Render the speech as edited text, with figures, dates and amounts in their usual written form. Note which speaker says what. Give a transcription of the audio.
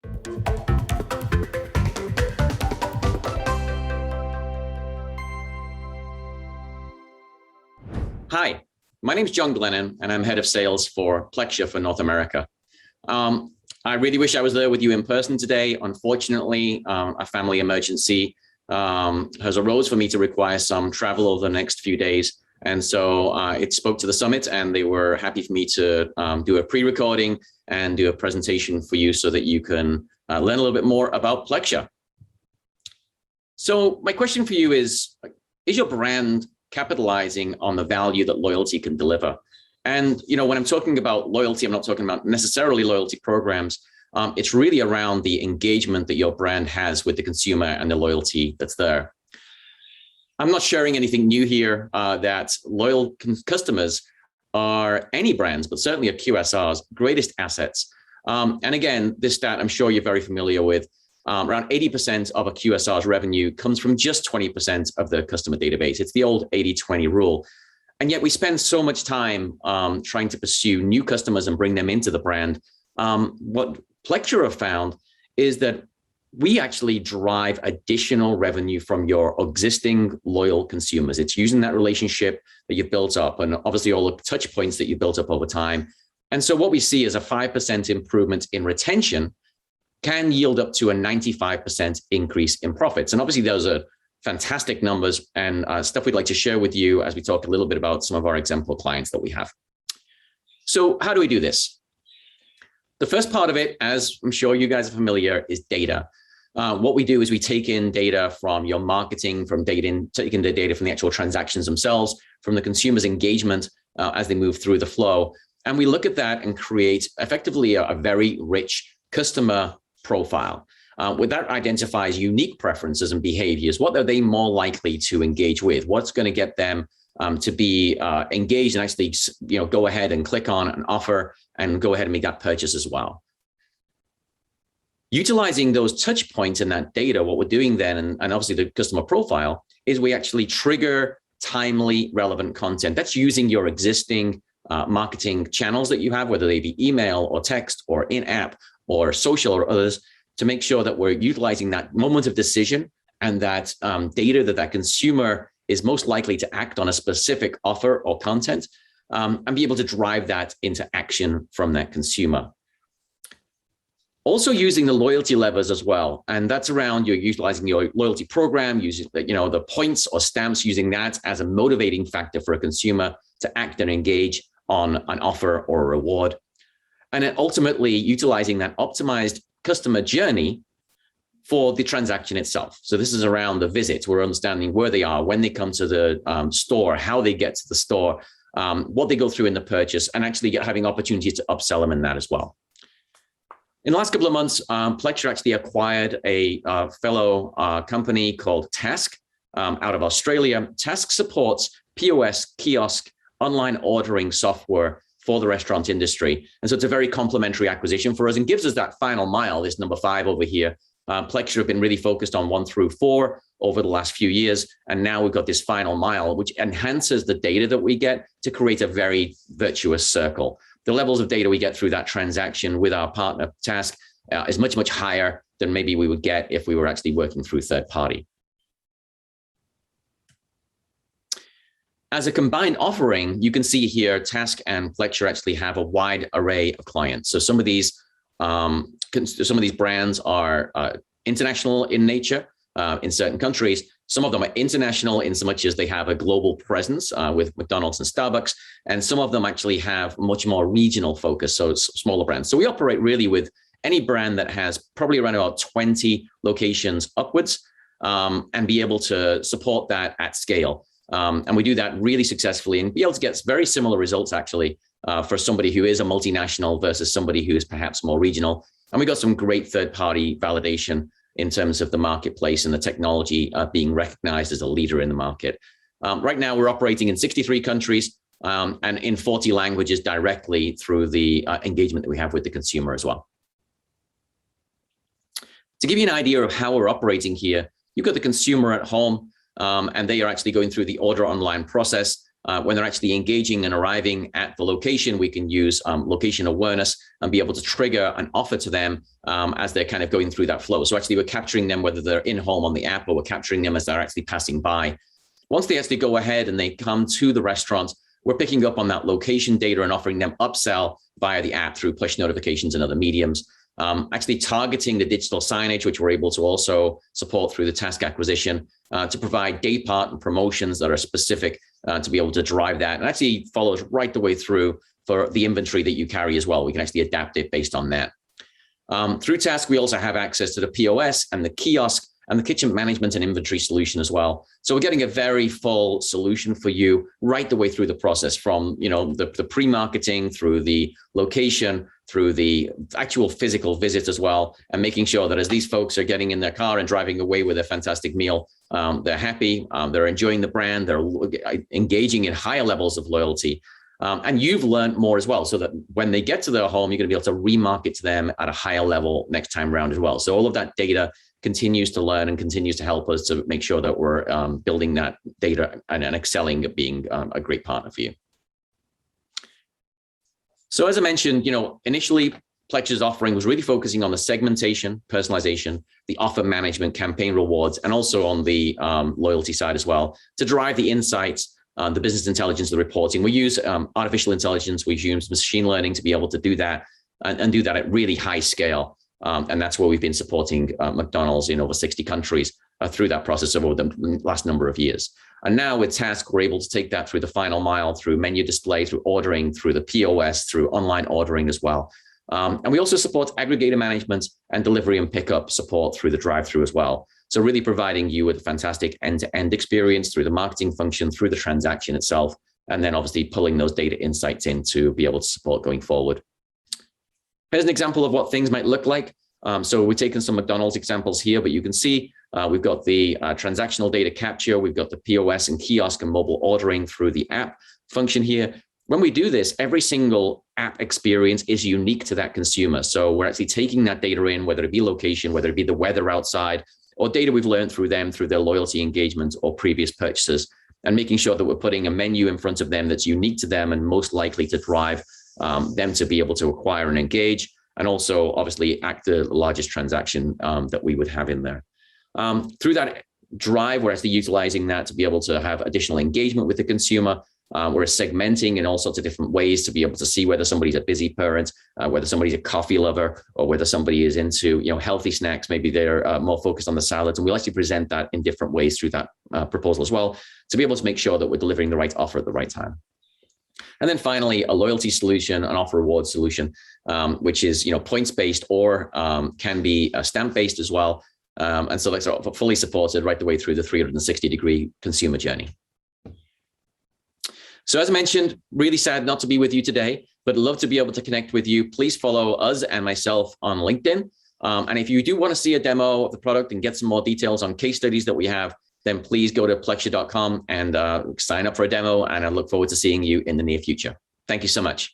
Speaker 1: Hi, my name is John Glennon, and I'm head of sales for Plexure for North America. I really wish I was there with you in person today. Unfortunately, a family emergency has arose for me to require some travel over the next few days. And so it spoke to the summit, and they were happy for me to do a pre-recording and do a presentation for you so that you can learn a little bit more about Plexure. So my question for you is your brand capitalizing on the value that loyalty can deliver? And when I'm talking about loyalty, I'm not talking about necessarily loyalty programs. It's really around the engagement that your brand has with the consumer and the loyalty that's there. I'm not sharing anything new here, that loyal customers are any brands, but certainly a QSR's greatest assets. And again, this stat I'm sure you're very familiar with. Around 80% of a QSR's revenue comes from just 20% of the customer database. It's the old 80-20 rule. And yet we spend so much time trying to pursue new customers and bring them into the brand. What Plexure have found is that we actually drive additional revenue from your existing loyal consumers. It's using that relationship that you've built up, and obviously all the touch points that you've built up over time. And so what we see is a 5% improvement in retention can yield up to a 95% increase in profits. And obviously those are fantastic numbers and stuff we'd like to share with you as we talk a little bit about some of our example clients that we have. So how do we do this? The first part of it, as I'm sure you guys are familiar, is data. What we do is we take in data from your marketing, taking the data from the actual transactions themselves, from the consumer's engagement as they move through the flow. And we look at that and create effectively a very rich customer profile. What that identifies unique preferences and behaviors. What are they more likely to engage with? What's going to get them to be engaged and actually, go ahead and click on an offer and go ahead and make that purchase as well. Utilizing those touch points in that data, what we're doing then, and obviously the customer profile, is we actually trigger timely, relevant content. That's using your existing marketing channels that you have, whether they be email or text or in-app or social or others, to make sure that we're utilizing that moment of decision and that data that consumer is most likely to act on a specific offer or content, and be able to drive that into action from that consumer. Also using the loyalty levers as well. And that's around you're utilizing your loyalty program, using the points or stamps, using that as a motivating factor for a consumer to act and engage on an offer or a reward. And then ultimately utilizing that optimized customer journey for the transaction itself. So this is around the visit. We're understanding where they are, when they come to the store, how they get to the store, what they go through in the purchase, and actually having opportunities to upsell them in that as well. In the last couple of months, Plexure actually acquired a fellow company called Task out of Australia. Task supports POS, kiosk, online ordering software for the restaurant industry. And so it's a very complementary acquisition for us and gives us that final mile, this number 5 over here. Plexure have been really focused on 1 through 4 over the last few years. And now we've got this final mile, which enhances the data that we get to create a very virtuous circle. The levels of data we get through that transaction with our partner Task is much, much higher than maybe we would get if we were actually working through third party. As a combined offering, you can see here, Task and Plexure actually have a wide array of clients. So some of these brands are international in nature in certain countries. Some of them are international in so much as they have a global presence with McDonald's and Starbucks, and some of them actually have much more regional focus, so it's smaller brands. So we operate really with any brand that has probably around about 20 locations upwards, and be able to support that at scale. And we do that really successfully and be able to get very similar results actually for somebody who is a multinational versus somebody who is perhaps more regional. And we got some great third-party validation in terms of the marketplace and the technology being recognized as a leader in the market. Right now, we're operating in 63 countries and in 40 languages directly through the engagement that we have with the consumer as well. To give you an idea of how we're operating here, you've got the consumer at home, and they are actually going through the order online process. When they're actually engaging and arriving at the location, we can use location awareness and be able to trigger an offer to them as they're kind of going through that flow. So actually we're capturing them whether they're in home on the app, or we're capturing them as they're actually passing by. Once they actually go ahead and they come to the restaurant, we're picking up on that location data and offering them upsell via the app through push notifications and other mediums. Actually targeting the digital signage, which we're able to also support through the task acquisition to provide day part and promotions that are specific to be able to drive that. And actually follows right the way through for the inventory that you carry as well. We can actually adapt it based on that. Through Task, we also have access to the POS and the kiosk and the kitchen management and inventory solution as well. So we're getting a very full solution for you right the way through the process, from the pre-marketing through the location, through the actual physical visit as well, and making sure that as these folks are getting in their car and driving away with a fantastic meal, they're happy, they're enjoying the brand, they're engaging in higher levels of loyalty. And you've learned more as well, so that when they get to their home, you're going to be able to remarket to them at a higher level next time around as well. So all of that data continues to learn and continues to help us to make sure that we're building that data and excelling at being a great partner for you. So as I mentioned, initially Plexure's offering was really focusing on the segmentation, personalization, the offer management, campaign rewards, and also on the loyalty side as well to drive the insights, the business intelligence, the reporting. We use artificial intelligence, we use machine learning to be able to do that and do that at really high scale. And that's where we've been supporting McDonald's in over 60 countries through that process over the last number of years. And now with Task, we're able to take that through the final mile, through menu display, through ordering, through the POS, through online ordering as well. And we also support aggregator management and delivery and pickup support through the drive-through as well. So really providing you with a fantastic end-to-end experience through the marketing function, through the transaction itself, and then obviously pulling those data insights in to be able to support going forward. Here's an example of what things might look like. So we've taken some McDonald's examples here, but you can see we've got the transactional data capture, we've got the POS and kiosk and mobile ordering through the app function here. When we do this, every single app experience is unique to that consumer. So we're actually taking that data in, whether it be location, whether it be the weather outside, or data we've learned through them, through their loyalty engagement or previous purchases, and making sure that we're putting a menu in front of them that's unique to them and most likely to drive them to be able to acquire and engage, and also obviously act the largest transaction that we would have in there. Through that drive, we're actually utilizing that to be able to have additional engagement with the consumer. We're segmenting in all sorts of different ways to be able to see whether somebody's a busy parent, whether somebody's a coffee lover, or whether somebody is into healthy snacks. Maybe they're more focused on the salads, and we'll actually present that in different ways through that proposal as well, to be able to make sure that we're delivering the right offer at the right time. And then finally, a loyalty solution, an offer reward solution, which is points-based or can be stamp-based as well. And so that's fully supported right the way through the 360-degree consumer journey. So as I mentioned, really sad not to be with you today, but love to be able to connect with you. Please follow us and myself on LinkedIn. And if you do want to see a demo of the product and get some more details on case studies that we have, then please go to plexure.com and sign up for a demo. And I look forward to seeing you in the near future. Thank you so much.